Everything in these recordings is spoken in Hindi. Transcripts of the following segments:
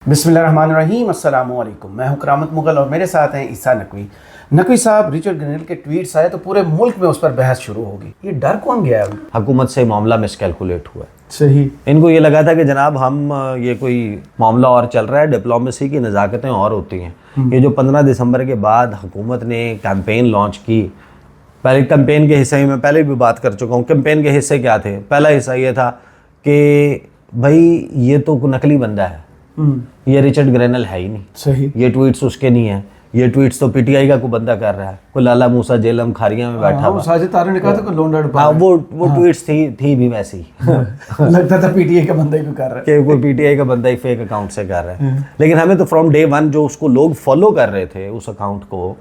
बिस्मिल्लाहिर्रहमानिर्रहीम, अस्सलामु अलैकुम। मैं हूं करामत मुगल और मेरे साथ हैं ईसा नकवी। नकवी साहब, रिचर्ड ग्रेनेल के ट्वीट्स आए तो पूरे मुल्क में उस पर बहस शुरू होगी। ये डर कौन गया है? हुकूमत से मामला मिसकैलकुलेट हुआ है। सही। इनको ये लगा था कि जनाब हम ये कोई मामला और चल रहा है, डिप्लोमेसी की नज़ाकतें और होती हैं। ये जो 15 दिसंबर के बाद हुकूमत ने कैंपेन लॉन्च की, पहले कैंपेन के हिस्से में पहले भी बात कर चुका हूँ। कैंपेन के हिस्से क्या थे? पहला हिस्सा ये था कि भाई ये तो नकली बंदा है, ये रिचर्ड ग्रेनेल है ही नहीं। सही। ये ट्वीट्स उसके नहीं है, ये ट्वीट्स तो पीटीआई का कोई बंदा कर रहा है, कोई लाला मूसा जेलम खारिया में बैठा हुआ। साजिद तारा ने कहा था कि लोन वो ट्वीट्स थी भी वैसी लगता था पीटीआई का बंदा ही कोई कर रहा है, कि कोई पीटीआई का बंदा ही फेक अकाउंट से कर रहा है। लेकिन हमें तो फ्रॉम डे वन जो उसको लोग फॉलो कर रहे थे उस अकाउंट को,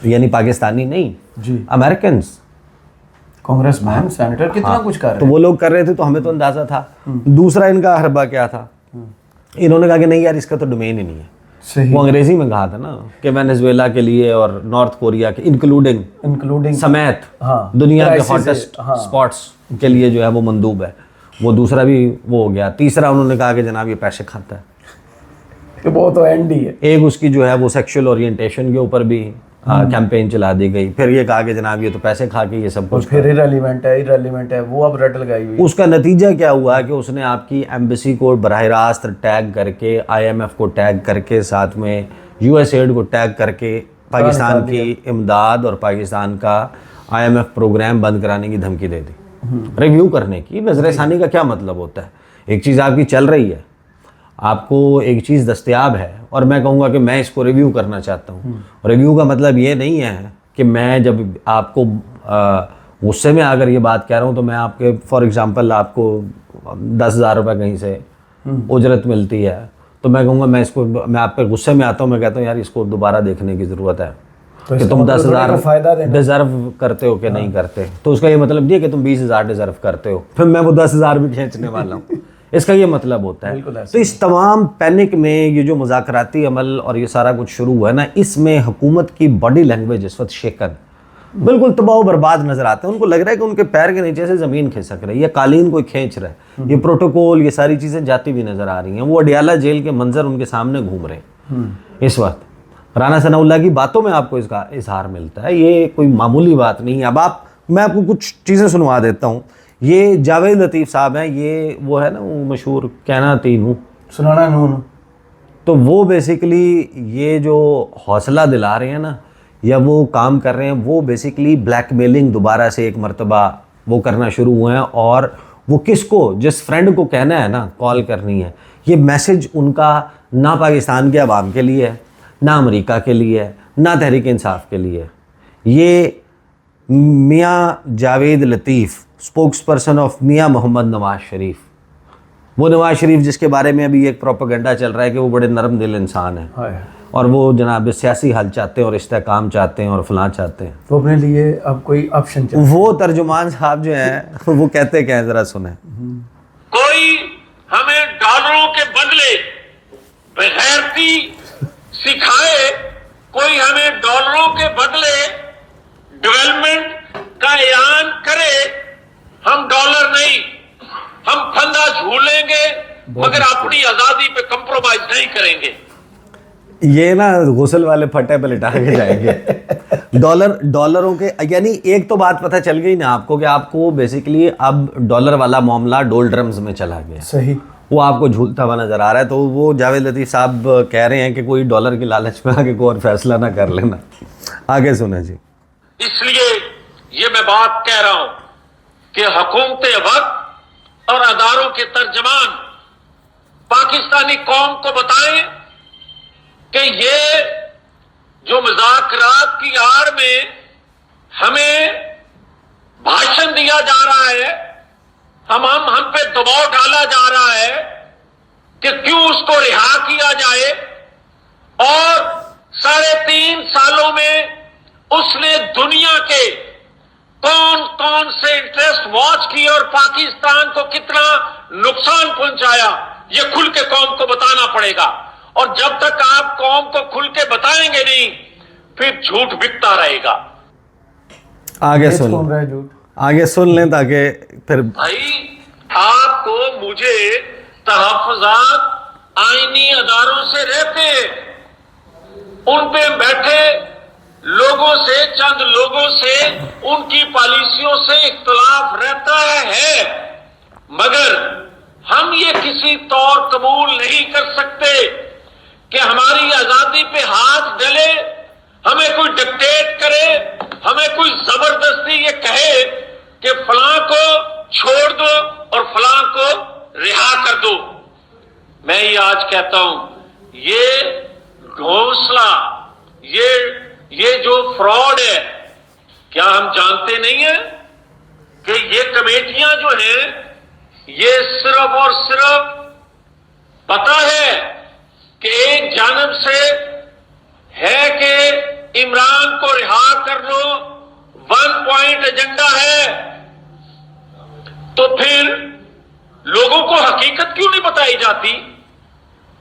यानी पाकिस्तानी नहीं जी, अमेरिकन कांग्रेसमैन, सेनेटर, कितना कुछ कर रहे तो वो लोग कर रहे थे, तो हमें तो अंदाजा था। दूसरा इनका हरबा क्या था? इन्होंने कहा कि नहीं यार, इसका तो डोमेन ही नहीं है। सही। वो अंग्रेजी में कहा था ना कि वेनेजुएला के लिए और नॉर्थ कोरिया के इंक्लूडिंग समेत दुनिया के हॉटेस्ट स्पॉट्स के लिए जो है वो मंदूब है। वो दूसरा भी वो हो गया। तीसरा उन्होंने कहा कि जनाब ये पैसे खाता है। वो तो एंड ही है। एक उसकी जो है वो सेक्सुअल ओरिएंटेशन के ऊपर भी कैंपेन चला दी गई। फिर ये कहा कि जनाब ये तो पैसे खा के ये सब कुछ, फिर इररेलेवेंट है वो अब रट लगाई हुई। उसका नतीजा क्या हुआ कि उसने आपकी एम्बेसी को बराह रास्त टैग करके, आईएमएफ को टैग करके, साथ में यूएसएड को टैग करके पाकिस्तान की इमदाद और पाकिस्तान का आईएमएफ प्रोग्राम बंद कराने की धमकी दे दी। रिव्यू करने की नजरसानी का क्या मतलब होता है? एक चीज़ आपकी चल रही है, आपको एक चीज़ दस्तयाब है और मैं कहूँगा कि मैं इसको रिव्यू करना चाहता हूँ। रिव्यू का मतलब ये नहीं है कि मैं जब आपको गुस्से में आकर ये बात कह रहा हूँ तो मैं आपके फॉर एग्जांपल आपको 10,000 रुपये कहीं से उजरत मिलती है तो मैं कहूँगा मैं आप पे गुस्से में आता हूँ, मैं कहता हूँ यार इसको दोबारा देखने की ज़रूरत है कि तुम 10,000 डिज़र्व करते हो कि नहीं करते। तो उसका ये मतलब नहीं है कि तुम 20,000 डिज़र्व करते हो फिर मैं वो 10,000 भी खींचने वाला हूँ। इसका ये मतलब होता है। तो इस तमाम पैनिक में ये जो मुज़ाकराती अमल और ये सारा कुछ शुरू हुआ है ना, इसमें हुकूमत की बॉडी लैंग्वेज इस वक्त शेकन, बिल्कुल तबाह बर्बाद नजर आते हैं। उनको लग रहा है कि उनके पैर के नीचे से ज़मीन खिसक रही है, कालीन कोई खींच रहा है। ये प्रोटोकॉल, ये सारी चीज़ें जाती हुई नज़र आ रही हैं। वो अडियाला जेल के मंजर उनके सामने घूम रहे हैं इस वक्त। राना सनाउल्लाह की बातों में आपको इसका इजहार मिलता है। ये कोई मामूली बात नहीं है। अब मैं आपको कुछ चीज़ें सुनवा देता हूँ। ये जावेद लतीफ़ साहब हैं, ये वो है ना वो मशहूर कहना तीन हूँ सुनाना नून, तो वो बेसिकली ये जो हौसला दिला रहे हैं ना या वो काम कर रहे हैं, वो बेसिकली ब्लैकमेलिंग दोबारा से एक मर्तबा वो करना शुरू हुए हैं। और वो किसको, जिस फ्रेंड को कहना है ना कॉल करनी है, ये मैसेज उनका ना पाकिस्तान के अवाम के लिए है, ना अमेरिका के लिए है, ना तहरीक इंसाफ के लिए है। ये मियाँ जावेद लतीफ़, स्पोक्स पर्सन ऑफ मियाँ मोहम्मद नवाज शरीफ, वो नवाज शरीफ जिसके बारे में अभी एक प्रोपेगेंडा चल रहा है कि वो बड़े नरम दिल इंसान है और वो जनाब सियासी हल चाहते हैं और इस्तेहकाम चाहते हैं और फलां चाहते हैं, तो अपने लिए अब कोई ऑप्शन वो तर्जुमान साहब जो हैं वो कहते क्या है, जरा सुने। कोई हमें डॉलरों के बदले बेगैरती सिखाए, कोई हमें डॉलरों के बदले डेवलपमेंट का ऐलान करे, हम डॉलर नहीं, हम फंदा झूलेंगे मगर अपनी आजादी पे कंप्रोमाइज नहीं करेंगे। ये ना गुसल वाले फटे पे लिटा के जाएंगे। डॉलरों के, यानी एक तो बात पता चल गई ना आपको कि आपको बेसिकली अब डॉलर वाला मामला डोल ड्रम्स में चला गया। सही। वो आपको झूलता हुआ नजर आ रहा है। तो वो जावेद लतीफ़ साहब कह रहे हैं कि कोई डॉलर की लालच में आके कोई और फैसला ना कर लेना। आगे सुने जी। इसलिए ये मैं बात कह रहा हूं कि हुकूमत वक्त और अदारों के तर्जमान पाकिस्तानी कौम को बताएं कि ये जो मुज़ाकरात की आड़ में हमें भाषण दिया जा रहा है, हम पे दबाव डाला जा रहा है कि क्यों उसको रिहा किया जाए, और 3.5 सालों में उसने दुनिया के कौन कौन से इंटरेस्ट वॉच किए और पाकिस्तान को कितना नुकसान पहुंचाया, ये खुल के कौम को बताना पड़ेगा। और जब तक आप कौम को खुल के बताएंगे नहीं, फिर झूठ बिकता रहेगा। आगे सुन लें ताकि फिर भाई आपको मुझे तहफ़्फ़ुज़ात आईनी अदारों से रहते हैं, उन पे बैठे लोगों से, चंद लोगों से, उनकी पॉलिसियों से इख्तलाफ रहता है, मगर हम ये किसी तौर कबूल नहीं कर सकते कि हमारी आजादी पे हाथ डले, हमें कोई डिक्टेट करे, हमें कोई जबरदस्ती ये कहे कि फलां को छोड़ दो और फलां को रिहा कर दो। मैं ये आज कहता हूं, ये घोंसला, ये जो फ्रॉड है, क्या हम जानते नहीं है कि ये कमेटियां जो हैं, ये सिर्फ और सिर्फ पता है कि एक जानब से है कि इमरान को रिहा कर लो, 1 पॉइंट एजेंडा है, तो फिर लोगों को हकीकत क्यों नहीं बताई जाती?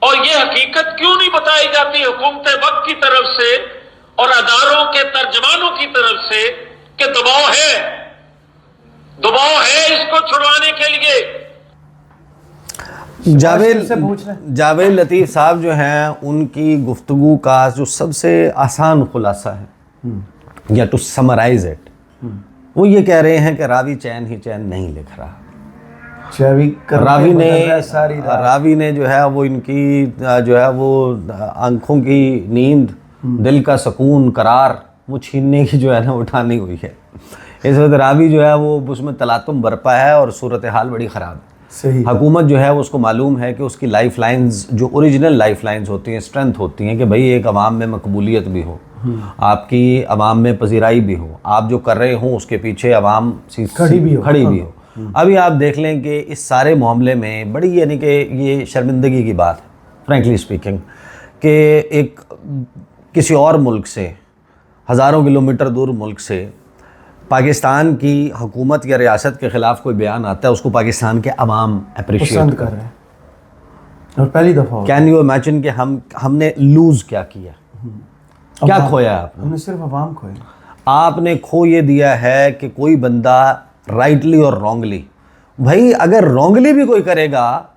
और ये हकीकत क्यों नहीं बताई जाती हुकूमत वक्त की तरफ से और अदारों के तर्जमानों की तरफ से कि दबाव है इसको छुड़वाने के लिए? जावेद लतीफ़ साहब जो हैं, उनकी गुफ्तगू का जो सबसे आसान खुलासा है, या टू समराइज इट, वो ये कह रहे हैं कि रावी चैन ही चैन नहीं लिख रहा। रावी ने जो है वो इनकी जो है वो आंखों की नींद, दिल का सुकून, करार वो छीनने की जो है ना उठानी हुई है। इस वक्त रावी जो है वो उसमें तलातुम बरपा है और सूरत हाल बड़ी ख़राब है। सही। हुकूमत जो है उसको मालूम है कि उसकी लाइफ लाइन्स जो ओरिजिनल लाइफ लाइन्स होती हैं, स्ट्रेंथ होती हैं कि भाई एक अवाम में मकबूलियत भी हो, आपकी अवाम में पजीराई भी हो, आप जो कर रहे हो उसके पीछे अवाम खड़ी भी हो। अभी आप देख लें कि इस सारे मामले में बड़ी, यानी कि ये शर्मिंदगी की बात है फ्रैंकली स्पीकिंग, कि एक किसी और मुल्क से, हज़ारों किलोमीटर दूर मुल्क से पाकिस्तान की हुकूमत या रियासत के ख़िलाफ़ कोई बयान आता है, उसको पाकिस्तान के अवाम अप्रिशिएट कर रहे हैं। और पहली दफ़ा कैन यू इमेजिन कि हमने लूज़ क्या किया, क्या खोया आपने? हमने सिर्फ अवाम खोया। आपने खो ये दिया है कि कोई बंदा राइटली और रॉन्गली, भाई अगर रॉन्गली भी कोई करेगा,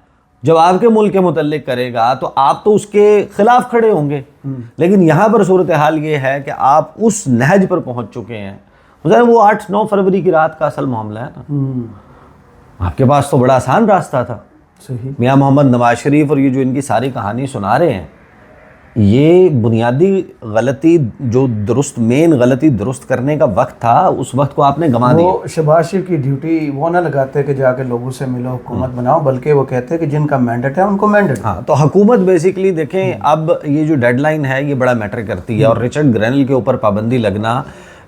जब आपके मुल्क के मुतल्लिक करेगा तो आप तो उसके खिलाफ खड़े होंगे। लेकिन यहाँ पर सूरत हाल ये है कि आप उस नहज पर पहुँच चुके हैं। वो 8-9 फरवरी की रात का असल मामला है ना। आपके पास तो बड़ा आसान रास्ता था। सही। मियाँ मोहम्मद नवाज शरीफ और ये जो इनकी सारी कहानी सुना रहे हैं, ये बुनियादी गलती, जो मेन गलती दुरुस्त करने का वक्त था, उस वक्त को आपने गंवा दिया। वो शहबाज शरीफ की ड्यूटी वो ना लगाते कि जाके लोगों से मिलो, हुकूमत बनाओ, बल्कि वो कहते हैं कि जिनका मैंडेट है उनको मैंडेट। हाँ, तो हुकूमत बेसिकली देखें, अब ये जो डेडलाइन है ये बड़ा मैटर करती है। और रिचर्ड ग्रेनल के ऊपर पाबंदी लगना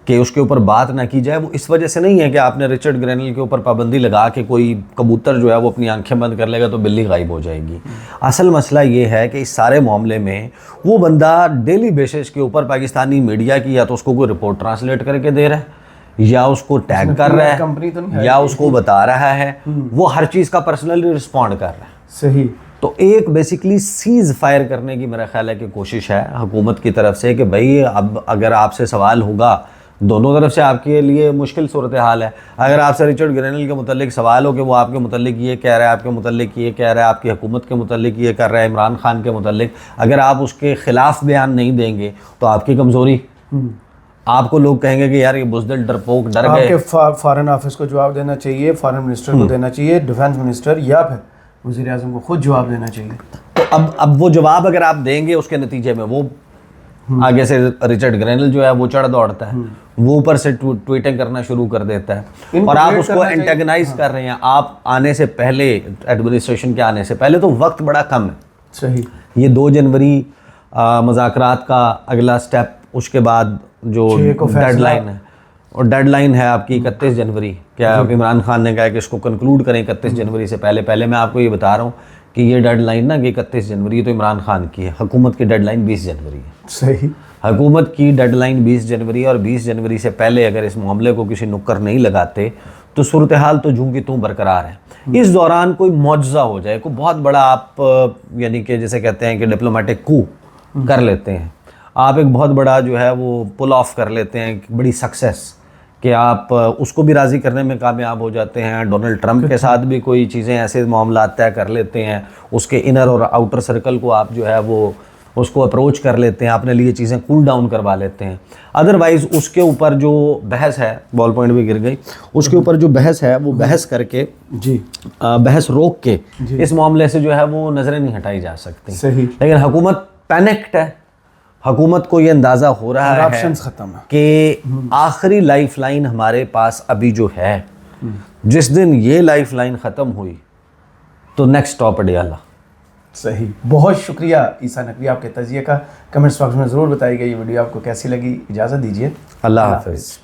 कि उसके ऊपर बात ना की जाए, वो इस वजह से नहीं है कि आपने रिचर्ड ग्रेनल के ऊपर पाबंदी लगा के कोई कबूतर जो है वो अपनी आंखें बंद कर लेगा तो बिल्ली गायब हो जाएगी। असल मसला ये है कि इस सारे मामले में वो बंदा डेली बेसिस के ऊपर पाकिस्तानी मीडिया की या तो उसको कोई रिपोर्ट ट्रांसलेट करके दे रहा है, या उसको टैग कर रहा है, या उसको बता रहा है, वो हर चीज़ का पर्सनली रिस्पॉन्ड कर रहा है। सही। तो एक बेसिकली सीज़ फायर करने की मेरा ख्याल है कि कोशिश है हुकूमत की तरफ से कि भाई अब अगर आपसे सवाल होगा, दोनों तरफ से आपके लिए मुश्किल सूरत हाल है। अगर आपसे रिचर्ड ग्रेनल के मुतल्लिक सवाल हो कि वो आपके मुतल्लिक ये कह रहा है, आपके मुतल्लिक ये कह रहा है, आपकी हुकूमत के मुतल्लिक ये कर रहा है, इमरान खान के मुतल्लिक, अगर आप उसके ख़िलाफ़ बयान नहीं देंगे तो आपकी कमज़ोरी, आपको लोग कहेंगे कि यार ये बुज़दिल डरपोक डर गए। आपके फॉरेन ऑफिस को जवाब देना चाहिए, फॉरेन मिनिस्टर को देना चाहिए, डिफेंस मिनिस्टर, या फिर वज़ीर आज़म को खुद जवाब देना चाहिए। तो अब वो जवाब अगर आप देंगे, उसके नतीजे में वो आगे से रिचर्ड ग्रेनल जो है वो चढ़ दौड़ता है, वो ऊपर से ट्वीटिंग करना शुरू कर देता है और आप उसको एंटेगनाइज कर रहे हैं। आप आने से पहले, एडमिनिस्ट्रेशन के आने से पहले तो वक्त बड़ा कम है। सही। ये 2 जनवरी मुज़ाकरात का अगला स्टेप, उसके बाद जो डेडलाइन है, और डेडलाइन है आपकी 31 जनवरी। क्या इमरान खान ने कहा कि इसको कंक्लूड करें 31 जनवरी से पहले मैं आपको ये बता रहा हूँ कि ये डेडलाइन ना कि 31 जनवरी तो इमरान खान की है, हुकूमत की डेडलाइन 20 जनवरी है। सही। हुकूमत की डेडलाइन 20 जनवरी, और 20 जनवरी से पहले अगर इस मामले को किसी नुक्कर नहीं लगाते तो सूरत हाल तो जूं की तूं बरकरार है। इस दौरान कोई मौजज़ा हो जाए, कोई बहुत बड़ा आप यानी कि जैसे कहते हैं कि डिप्लोमेटिक कू कर लेते हैं, आप एक बहुत बड़ा जो है वो पुल ऑफ कर लेते हैं, बड़ी सक्सेस कि आप उसको भी राज़ी करने में कामयाब हो जाते हैं, डोनाल्ड ट्रंप के साथ भी कोई चीज़ें ऐसे मामला तय कर लेते हैं, उसके इनर और आउटर सर्कल को आप जो है वो उसको अप्रोच कर लेते हैं, अपने लिए चीज़ें कूल डाउन करवा लेते हैं। अदरवाइज़ उसके ऊपर जो बहस है, बॉल पॉइंट भी गिर गई, उसके ऊपर जो बहस है वो बहस करके जी बहस रोक के इस मामले से जो है वो नज़रें नहीं हटाई जा सकती। सही। लेकिन हुकूमत पैनिक्ड है, हुकूमत को ये अंदाज़ा हो रहा है ऑप्शंस खत्म है कि आखिरी लाइफ लाइन हमारे पास अभी जो है, जिस दिन ये लाइफ लाइन ख़त्म हुई तो नेक्स्ट स्टॉप अडियाला। सही। बहुत शुक्रिया ईसा नकवी आपके तजिए का। कमेंट्स बॉक्स में ज़रूर बताइएगा ये वीडियो आपको कैसी लगी। इजाज़त दीजिए। अल्लाह हाफ़िज़।